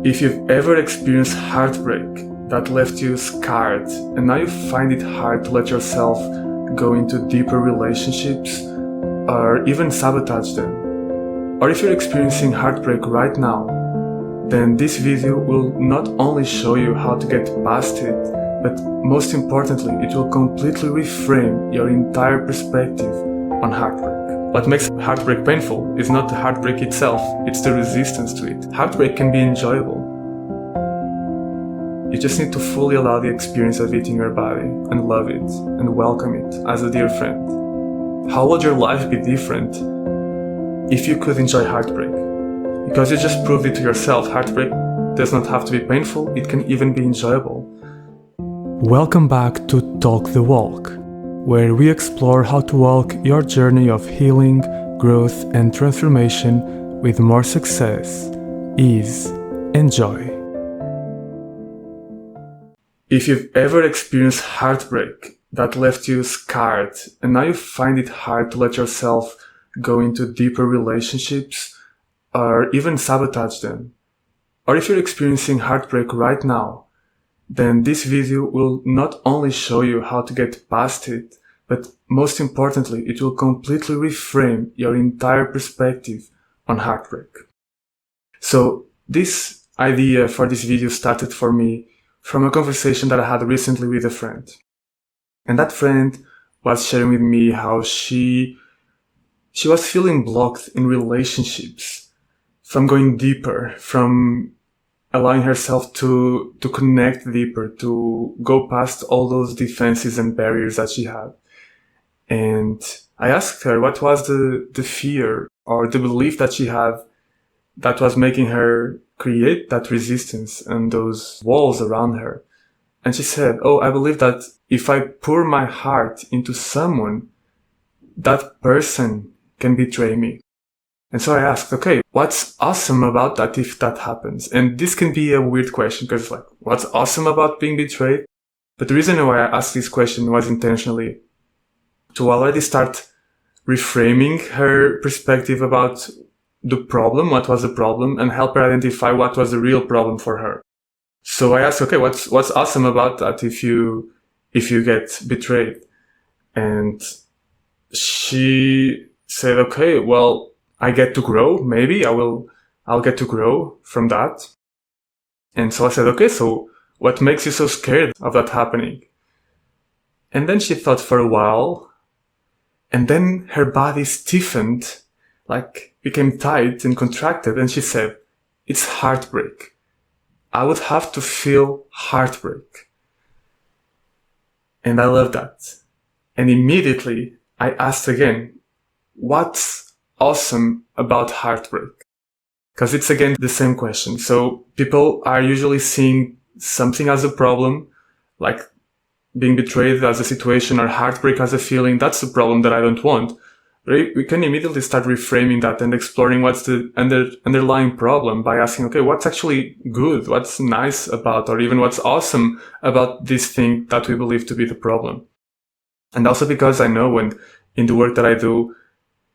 If you've ever experienced heartbreak that left you scarred and now you find it hard to let yourself go into deeper relationships or even sabotage them, or if you're experiencing heartbreak right now, then this video will not only show you how to get past it, but most importantly, it will completely reframe your entire perspective on heartbreak. What makes heartbreak painful is not the heartbreak itself, it's the resistance to it. Heartbreak can be enjoyable. You just need to fully allow the experience of it in your body and love it and welcome it as a dear friend. How would your life be different if you could enjoy heartbreak? Because you just proved it to yourself, heartbreak does not have to be painful, it can even be enjoyable. Welcome back to Talk the Walk, where we explore how to walk your journey of healing, growth, and transformation with more success, ease, and joy. If you've ever experienced heartbreak that left you scarred and now you find it hard to let yourself go into deeper relationships or even sabotage them, or if you're experiencing heartbreak right now, then this video will not only show you how to get past it, but most importantly, it will completely reframe your entire perspective on heartbreak. So this idea for this video started for me from a conversation that I had recently with a friend. And that friend was sharing with me how she was feeling blocked in relationships, from going deeper, from allowing herself to connect deeper, to go past all those defenses and barriers that she had. And I asked her what was the fear or the belief that she had that was making her create that resistance and those walls around her. And she said, I believe that if I pour my heart into someone, that person can betray me. And so I asked, okay, what's awesome about that if that happens? And this can be a weird question because like, what's awesome about being betrayed? But the reason why I asked this question was intentionally to already start reframing her perspective about the problem, what was the problem, and help her identify what was the real problem for her. So I asked, okay, what's awesome about that if you get betrayed? And she said, okay, well, I get to grow. Maybe I'll get to grow from that. And so I said, okay, so what makes you so scared of that happening? And then she thought for a while, and then her body stiffened, like became tight and contracted. And she said, it's heartbreak. I would have to feel heartbreak. And I love that. And immediately I asked again, what's awesome about heartbreak? Because it's again the same question. So people are usually seeing something as a problem, like being betrayed as a situation or heartbreak as a feeling. That's the problem that I don't want. We can immediately start reframing that and exploring what's the underlying problem by asking, okay, what's actually good? What's nice about, or even what's awesome about this thing that we believe to be the problem? And also because I know when in the work that I do,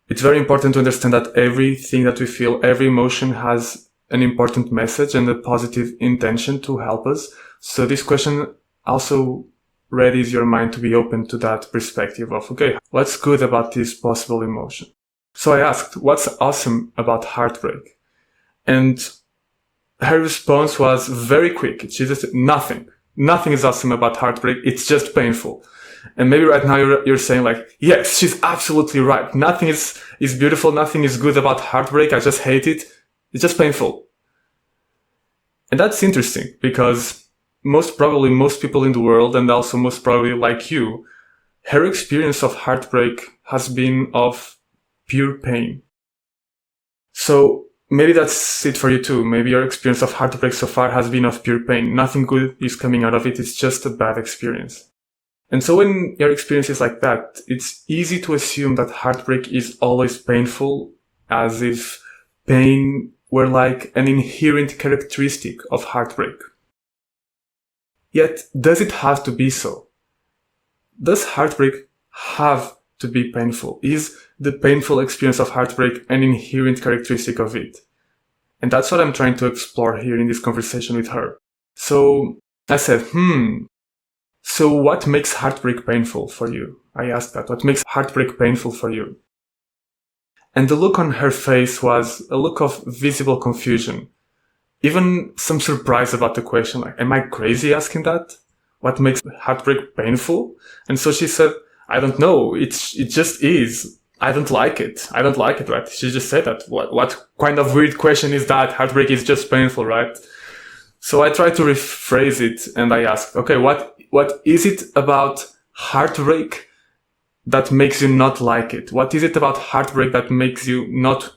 it's very important to understand that everything that we feel, every emotion has an important message and a positive intention to help us. So this question also readies your mind to be open to that perspective of, okay, what's good about this possible emotion? So I asked, what's awesome about heartbreak? And her response was very quick. She just said, nothing. Nothing is awesome about heartbreak. It's just painful. And maybe right now you're saying like, yes, she's absolutely right. Nothing is beautiful. Nothing is good about heartbreak. I just hate it. It's just painful. And that's interesting because most people in the world, and also most probably like you, her experience of heartbreak has been of pure pain. So maybe that's it for you too. Maybe your experience of heartbreak so far has been of pure pain. Nothing good is coming out of it. It's just a bad experience. And so when your experience is like that, it's easy to assume that heartbreak is always painful, as if pain were like an inherent characteristic of heartbreak. Yet, does it have to be so? Does heartbreak have to be painful? Is the painful experience of heartbreak an inherent characteristic of it? And that's what I'm trying to explore here in this conversation with her. So I said, so what makes heartbreak painful for you? I asked that. What makes heartbreak painful for you? And the look on her face was a look of visible confusion. Even some surprise about the question, like, am I crazy asking that? What makes heartbreak painful? And so she said, I don't know. It just is. I don't like it. I don't like it, right? She just said that. What kind of weird question is that? Heartbreak is just painful, right? So I tried to rephrase it and I asked, okay, what is it about heartbreak that makes you not like it? What is it about heartbreak that makes you not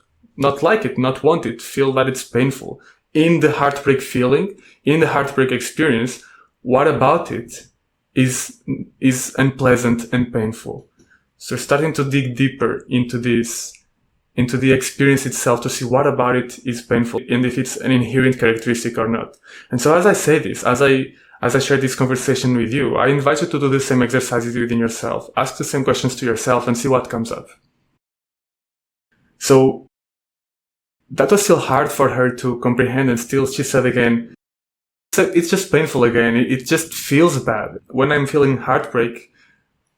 like it, not want it, feel that it's painful? In the heartbreak feeling, in the heartbreak experience, what about it is unpleasant and painful? So starting to dig deeper into this, into the experience itself, to see what about it is painful and if it's an inherent characteristic or not. And so as I say this, as I share this conversation with you, I invite you to do the same exercises within yourself. Ask the same questions to yourself and see what comes up. So that was still hard for her to comprehend, and still she said again, it's just painful again. It just feels bad. When I'm feeling heartbreak,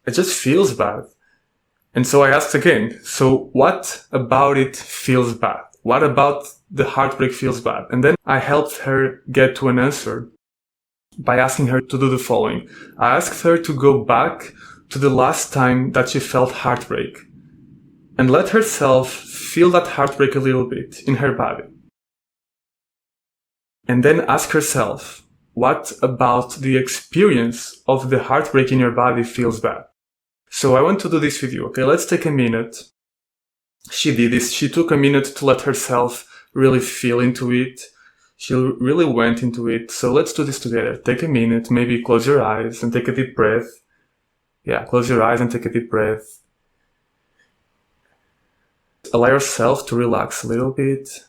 it just feels bad. And so I asked again, so what about it feels bad? What about the heartbreak feels bad? And then I helped her get to an answer by asking her to do the following. I asked her to go back to the last time that she felt heartbreak and let herself feel that heartbreak a little bit in her body. And then ask herself, what about the experience of the heartbreak in your body feels bad? So I want to do this with you. Okay, let's take a minute. She did this. She took a minute to let herself really feel into it. She really went into it. So let's do this together. Take a minute, maybe close your eyes and take a deep breath. Yeah, close your eyes and take a deep breath. Allow yourself to relax a little bit.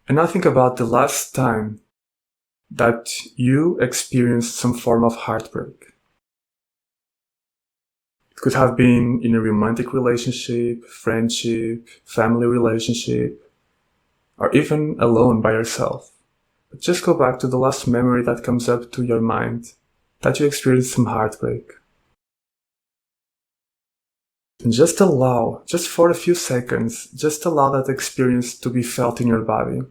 And now think about the last time that you experienced some form of heartbreak. It could have been in a romantic relationship, friendship, family relationship, or even alone by yourself. But just go back to the last memory that comes up to your mind that you experienced some heartbreak. And just allow, just for a few seconds, just allow that experience to be felt in your body.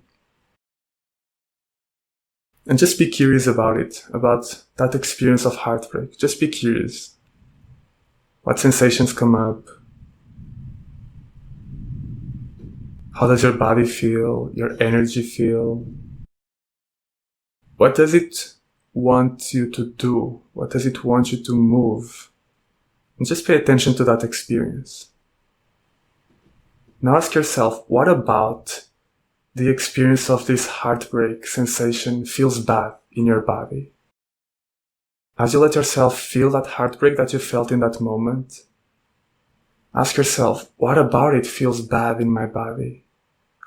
And just be curious about it, about that experience of heartbreak. Just be curious. What sensations come up? How does your body feel? Your energy feel? What does it want you to do? What does it want you to move? And just pay attention to that experience. Now ask yourself, what about the experience of this heartbreak sensation feels bad in your body? As you let yourself feel that heartbreak that you felt in that moment, ask yourself, what about it feels bad in my body?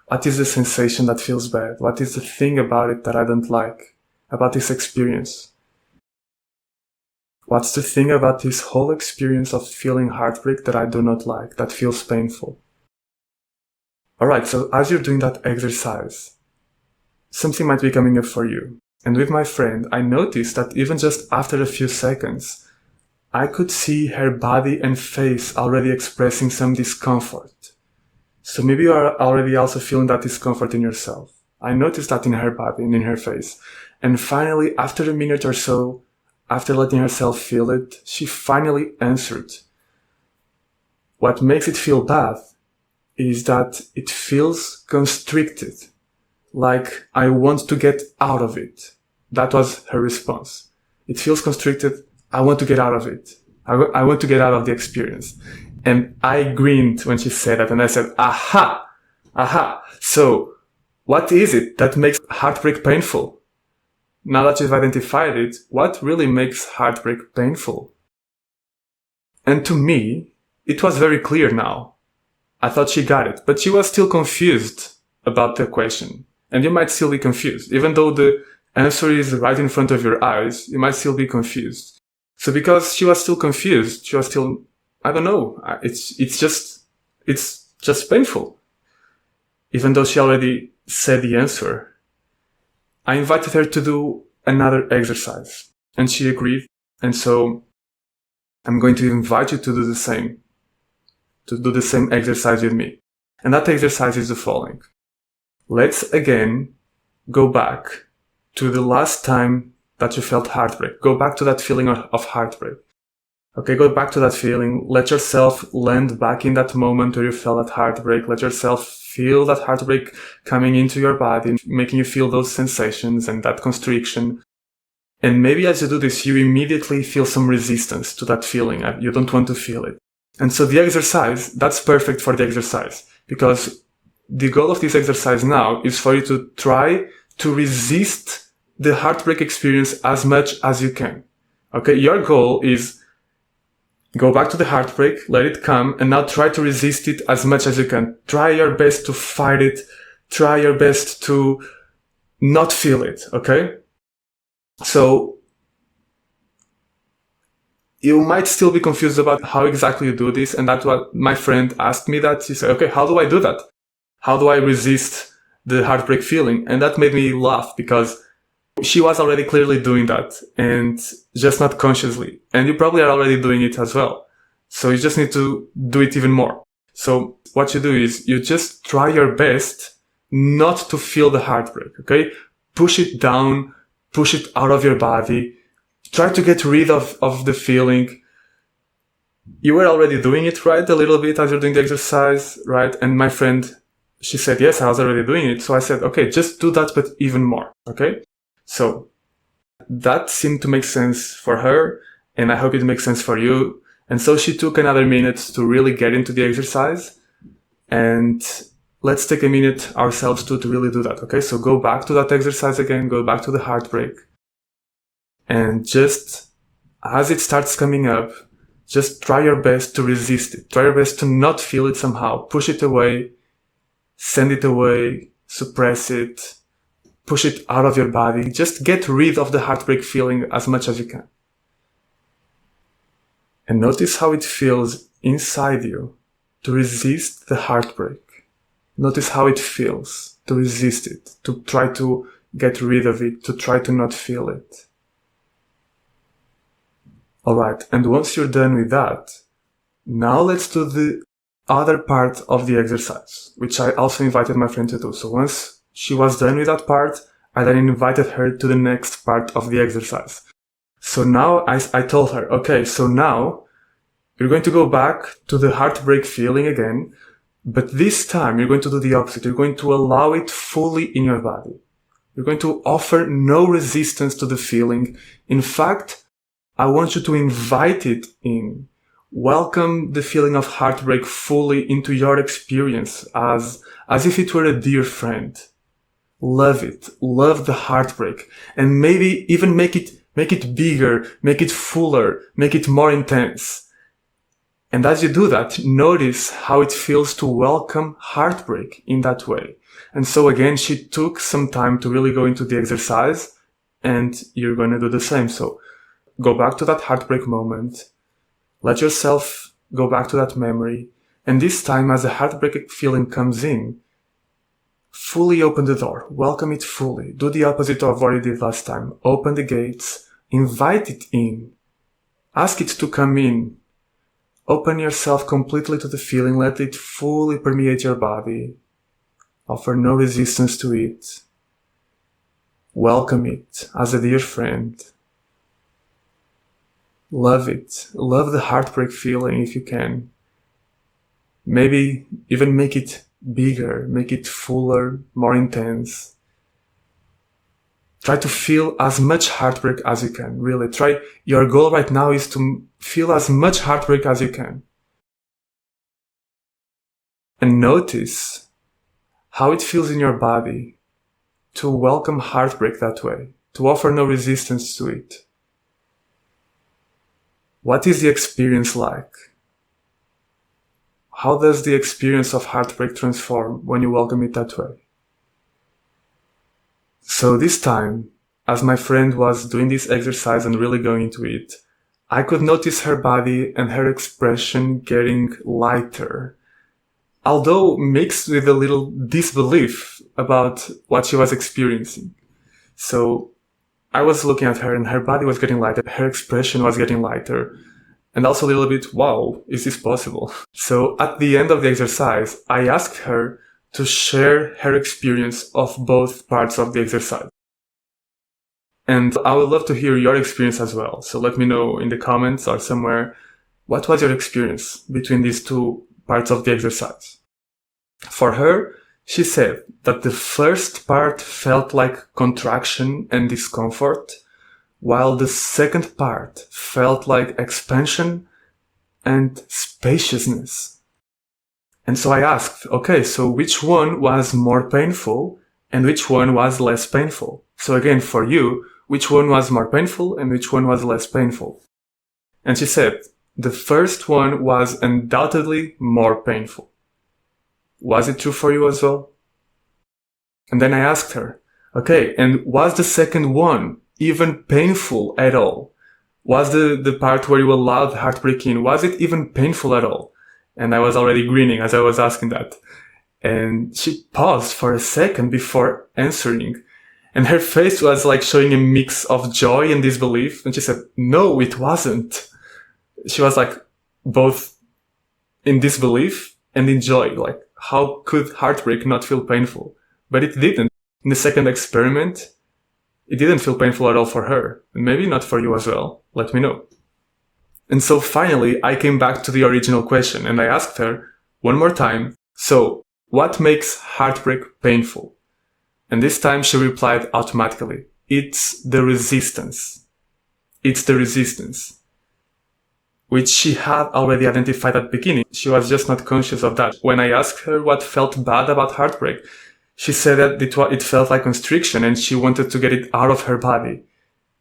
What is the sensation that feels bad? What is the thing about it that I don't like, about this experience? What's the thing about this whole experience of feeling heartbreak that I do not like, that feels painful? Alright, so as you're doing that exercise, something might be coming up for you. And with my friend, I noticed that even just after a few seconds, I could see her body and face already expressing some discomfort. So maybe you are already also feeling that discomfort in yourself. I noticed that in her body and in her face. And finally, after a minute or so, after letting herself feel it, she finally answered. What makes it feel bad is that it feels constricted, like I want to get out of it. That was her response. It feels constricted, I want to get out of it. I want to get out of the experience. And I grinned when she said that, and I said, aha, so what is it that makes heartbreak painful? Now that you've identified it, what really makes heartbreak painful? And to me, it was very clear now. I thought she got it, but she was still confused about the question. And you might still be confused. Even though the answer is right in front of your eyes, you might still be confused. So because she was still confused, she was still, I don't know, it's just painful. even though she already said the answer, I invited her to do another exercise, and she agreed. And so I'm going to invite you to do the same exercise with me. And that exercise is the following. Let's again go back to the last time that you felt heartbreak. Go back to that feeling of heartbreak. Okay, go back to that feeling. Let yourself land back in that moment where you felt that heartbreak. Let yourself feel that heartbreak coming into your body, making you feel those sensations and that constriction. And maybe as you do this, you immediately feel some resistance to that feeling. You don't want to feel it. And so the exercise, that's perfect for the exercise, because the goal of this exercise now is for you to try to resist the heartbreak experience as much as you can. Okay, your goal is go back to the heartbreak, let it come, and now try to resist it as much as you can. Try your best to fight it. Try your best to not feel it, okay? So you might still be confused about how exactly you do this, and that's what my friend asked me that. She said, okay, how do I do that? How do I resist the heartbreak feeling? And that made me laugh because she was already clearly doing that, and just not consciously. And you probably are already doing it as well. So you just need to do it even more. So what you do is you just try your best not to feel the heartbreak, okay? Push it down, push it out of your body. Try to get rid of the feeling. You were already doing it, right? A little bit as you're doing the exercise, right? And my friend, she said, yes, I was already doing it. So I said, okay, just do that, but even more, okay? So that seemed to make sense for her, and I hope it makes sense for you. And so she took another minute to really get into the exercise, and let's take a minute ourselves to really do that, okay? So go back to that exercise again, go back to the heartbreak, and just as it starts coming up, just try your best to resist it. Try your best to not feel it somehow. Push it away, send it away, suppress it, push it out of your body. Just get rid of the heartbreak feeling as much as you can. And notice how it feels inside you to resist the heartbreak. Notice how it feels to resist it, to try to get rid of it, to try to not feel it. Alright, and once you're done with that, now let's do the other part of the exercise, which I also invited my friend to do. So once she was done with that part, I then invited her to the next part of the exercise. So now I told her, okay, so now you're going to go back to the heartbreak feeling again, but this time you're going to do the opposite. You're going to allow it fully in your body. You're going to offer no resistance to the feeling. In fact, I want you to invite it in. Welcome the feeling of heartbreak fully into your experience as if it were a dear friend. Love it. Love the heartbreak. And maybe even make it bigger, make it fuller, make it more intense. And as you do that, notice how it feels to welcome heartbreak in that way. And so again, she took some time to really go into the exercise, and you're going to do the same. So go back to that heartbreak moment. Let yourself go back to that memory. And this time, as the heartbreak feeling comes in, fully open the door. Welcome it fully. Do the opposite of what you did last time. Open the gates. Invite it in. Ask it to come in. Open yourself completely to the feeling. Let it fully permeate your body. Offer no resistance to it. Welcome it as a dear friend. Love it. Love the heartbreak feeling if you can. Maybe even make it bigger, make it fuller, more intense. Try to feel as much heartbreak as you can, really. Your goal right now is to feel as much heartbreak as you can. And notice how it feels in your body to welcome heartbreak that way, to offer no resistance to it. What is the experience like? How does the experience of heartbreak transform when you welcome it that way? So this time, as my friend was doing this exercise and really going into it, I could notice her body and her expression getting lighter. although mixed with a little disbelief about what she was experiencing. So I was looking at her and her body was getting lighter, her expression was getting lighter, and also a little bit, wow, is this possible? So at the end of the exercise, I asked her to share her experience of both parts of the exercise. And I would love to hear your experience as well. So let me know in the comments or somewhere, what was your experience between these two parts of the exercise? For her, she said that the first part felt like contraction and discomfort, while the second part felt like expansion and spaciousness. And so I asked, okay, so which one was more painful and which one was less painful? So again, for you, which one was more painful and which one was less painful? And she said, the first one was undoubtedly more painful. Was it true for you as well? And then I asked her, okay, and was the second one even painful at all? Was the part where you allowed heartbreak in, was it even painful at all? And I was already grinning as I was asking that. And she paused for a second before answering. And her face was like showing a mix of joy and disbelief. And she said, no, it wasn't. She was like both in disbelief and in joy. Like, how could heartbreak not feel painful? But it didn't. In the second experiment, it didn't feel painful at all for her. And maybe not for you as well. Let me know. And so finally, I came back to the original question and I asked her one more time, so what makes heartbreak painful? And this time she replied automatically, it's the resistance. It's the resistance. Which she had already identified at the beginning. She was just not conscious of that. When I asked her what felt bad about heartbreak, she said that it felt like constriction and she wanted to get it out of her body.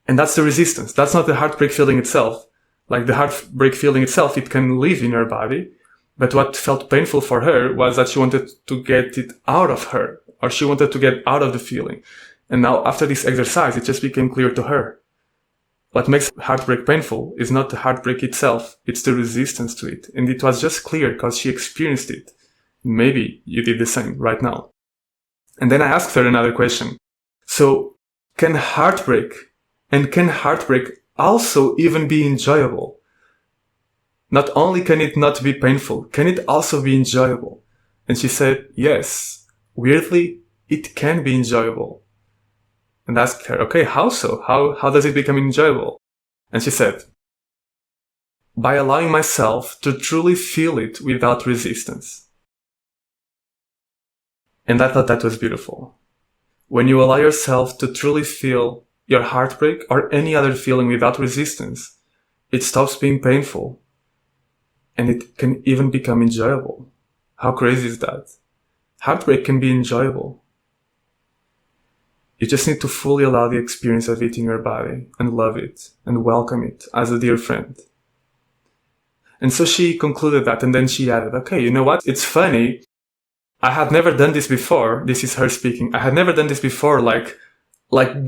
And that's the resistance. That's not the heartbreak feeling itself. Like the heartbreak feeling itself, it can live in her body. But what felt painful for her was that she wanted to get it out of her, or she wanted to get out of the feeling. And now after this exercise, it just became clear to her. What makes heartbreak painful is not the heartbreak itself, it's the resistance to it. And it was just clear because she experienced it. Maybe you did the same right now. And then I asked her another question. So, can heartbreak also even be enjoyable? Not only can it not be painful, can it also be enjoyable? And she said, yes, weirdly, it can be enjoyable. And I asked her, okay, how so? How does it become enjoyable? And she said, by allowing myself to truly feel it without resistance. And I thought that was beautiful. When you allow yourself to truly feel your heartbreak or any other feeling without resistance, it stops being painful. And it can even become enjoyable. How crazy is that? Heartbreak can be enjoyable. You just need to fully allow the experience of it in your body and love it and welcome it as a dear friend. And so she concluded that and then she added, okay, you know what? It's funny. I had never done this before. This is her speaking. I had never done this before, like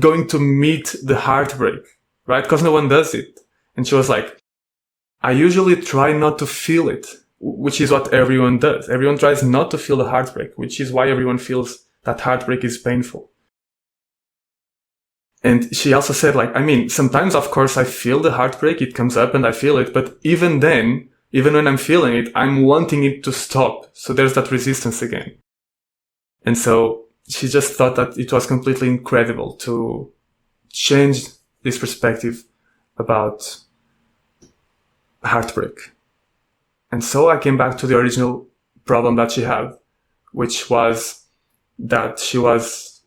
going to meet the heartbreak, right? Because no one does it. And she was like, I usually try not to feel it, which is what everyone does. Everyone tries not to feel the heartbreak, which is why everyone feels that heartbreak is painful. And she also said, sometimes, of course, I feel the heartbreak, it comes up and I feel it. But even then, even when I'm feeling it, I'm wanting it to stop. So there's that resistance again. And so she just thought that it was completely incredible to change this perspective about heartbreak. And so I came back to the original problem that she had, which was that she was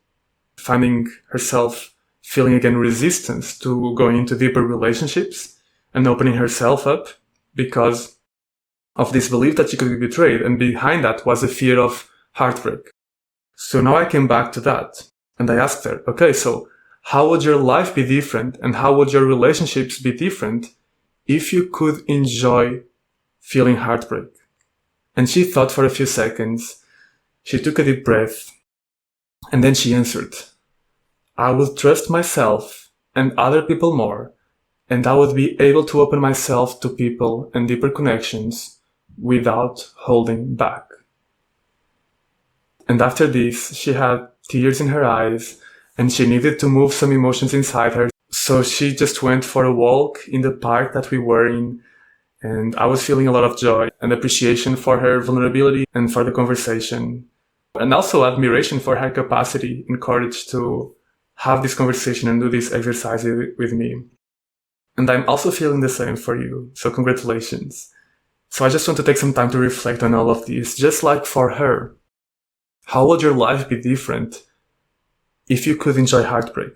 finding herself feeling again resistance to going into deeper relationships and opening herself up because of this belief that she could be betrayed. And behind that was a fear of heartbreak. So now I came back to that and I asked her, okay, so how would your life be different and how would your relationships be different if you could enjoy feeling heartbreak? And she thought for a few seconds. She took a deep breath and then she answered, I would trust myself and other people more, and I would be able to open myself to people and deeper connections without holding back. And after this, she had tears in her eyes and she needed to move some emotions inside her. So she just went for a walk in the park that we were in. And I was feeling a lot of joy and appreciation for her vulnerability and for the conversation. And also admiration for her capacity and courage to have this conversation and do this exercise with me. And I'm also feeling the same for you. So congratulations. So I just want to take some time to reflect on all of this, just like for her. How would your life be different if you could enjoy heartbreak?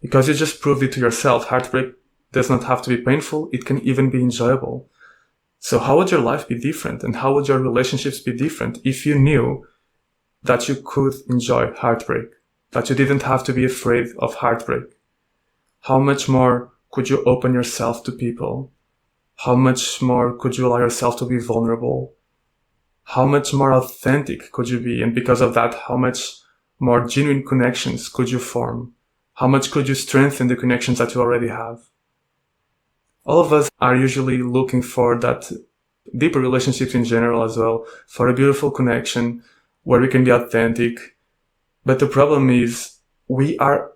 Because you just proved it to yourself. Heartbreak does not have to be painful. It can even be enjoyable. So how would your life be different? And how would your relationships be different if you knew that you could enjoy heartbreak? That you didn't have to be afraid of heartbreak? How much more could you open yourself to people? How much more could you allow yourself to be vulnerable? How much more authentic could you be? And because of that, how much more genuine connections could you form? How much could you strengthen the connections that you already have? All of us are usually looking for that deeper relationships in general as well, for a beautiful connection where we can be authentic. But the problem is we are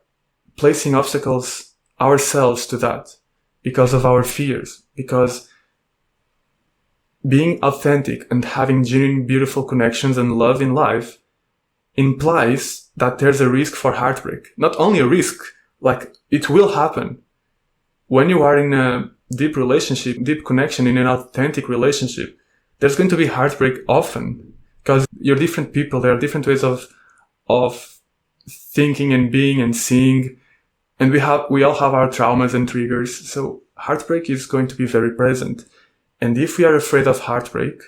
placing obstacles ourselves to that because of our fears, because being authentic and having genuine, beautiful connections and love in life implies that there's a risk for heartbreak. Not only a risk, like it will happen. When you are in a deep relationship, deep connection, in an authentic relationship, there's going to be heartbreak often because you're different people. There are different ways of thinking and being and seeing. And we all have our traumas and triggers. So heartbreak is going to be very present. And if we are afraid of heartbreak,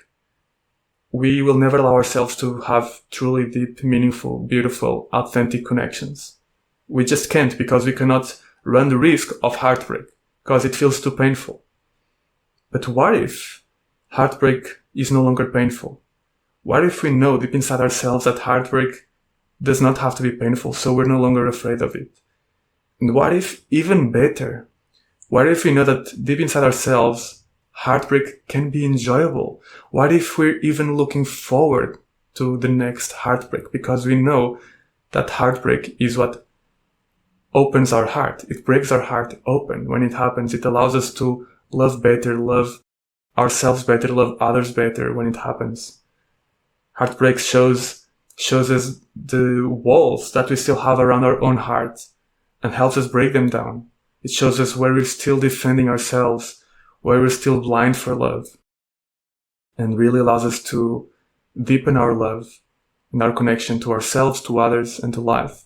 we will never allow ourselves to have truly deep, meaningful, beautiful, authentic connections. We just can't because we cannot run the risk of heartbreak because it feels too painful. But what if heartbreak is no longer painful? What if we know deep inside ourselves that heartbreak does not have to be painful, so we're no longer afraid of it? And what if, even better, what if we know that deep inside ourselves, heartbreak can be enjoyable? What if we're even looking forward to the next heartbreak because we know that heartbreak is what opens our heart. It breaks our heart open. When it happens, it allows us to love better, love ourselves better, love others better when it happens. Heartbreak shows us the walls that we still have around our own heart and helps us break them down. It shows us where we're still defending ourselves, where we're still blind for love, and really allows us to deepen our love and our connection to ourselves, to others, and to life.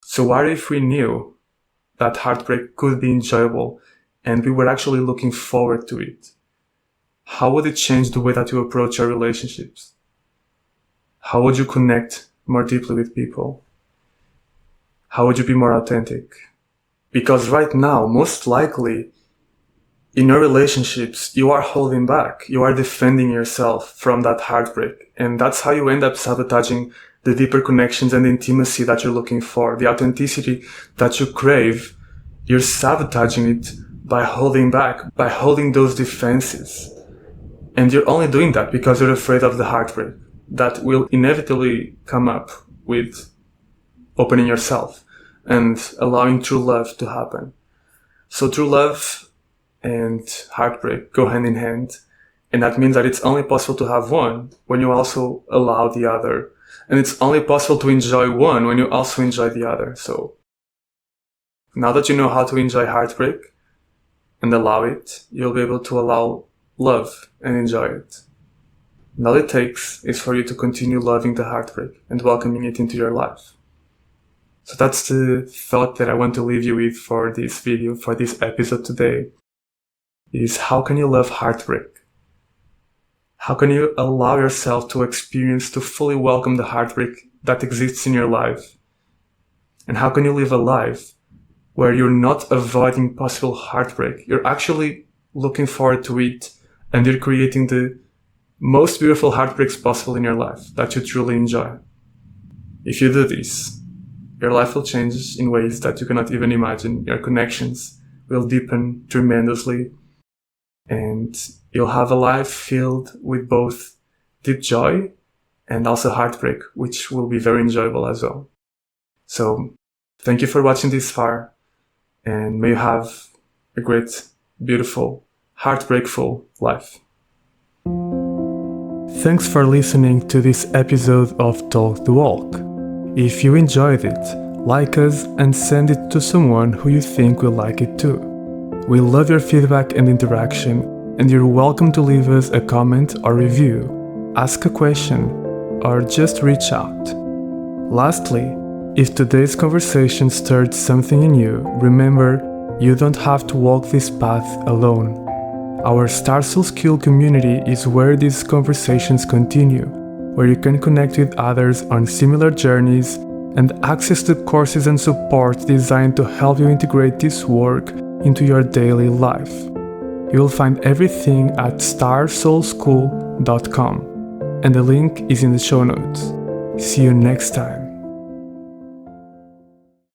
So what if we knew that heartbreak could be enjoyable and we were actually looking forward to it? How would it change the way that you approach your relationships? How would you connect more deeply with people? How would you be more authentic? Because right now, most likely, in your relationships, you are holding back. You are defending yourself from that heartbreak. And that's how you end up sabotaging the deeper connections and intimacy that you're looking for, the authenticity that you crave. You're sabotaging it by holding back, by holding those defenses. And you're only doing that because you're afraid of the heartbreak that will inevitably come up with opening yourself and allowing true love to happen. So true love and heartbreak go hand in hand. And that means that it's only possible to have one when you also allow the other. And it's only possible to enjoy one when you also enjoy the other. So now that you know how to enjoy heartbreak and allow it, you'll be able to allow love and enjoy it. And all it takes is for you to continue loving the heartbreak and welcoming it into your life. So that's the thought that I want to leave you with for this video, for this episode today, is how can you love heartbreak? How can you allow yourself to experience, to fully welcome the heartbreak that exists in your life? And how can you live a life where you're not avoiding possible heartbreak? You're actually looking forward to it and you're creating the most beautiful heartbreaks possible in your life that you truly enjoy. If you do this, your life will change in ways that you cannot even imagine. Your connections will deepen tremendously and you'll have a life filled with both deep joy and also heartbreak, which will be very enjoyable as well. So thank you for watching this far, and may you have a great, beautiful, heartbreakful life. Thanks for listening to this episode of Talk the Walk. If you enjoyed it, like us and send it to someone who you think will like it too. We love your feedback and interaction, and you're welcome to leave us a comment or review, ask a question, or just reach out. Lastly, if today's conversation stirred something in you, remember, you don't have to walk this path alone. Our Star Soul Skill community is where these conversations continue, where you can connect with others on similar journeys and access to courses and support designed to help you integrate this work into your daily life. You will find everything at starsoulschool.com, and the link is in the show notes. See you next time.